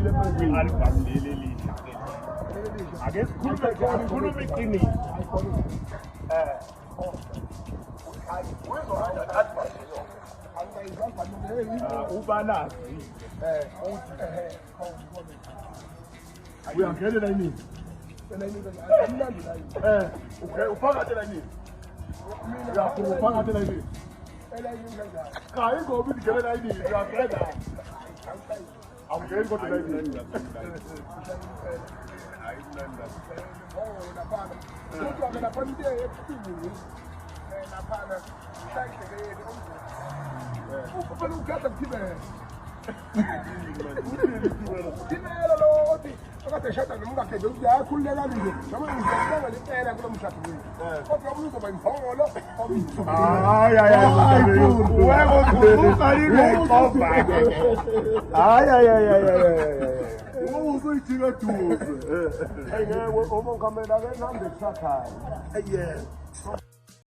album leli ake sikhulume iqiniso ubalazi uyangenela yini uphakathi la yini uphakathi la yini cha ingoba ingene la yini uyaqeda awungeni kodwa la yini Ay,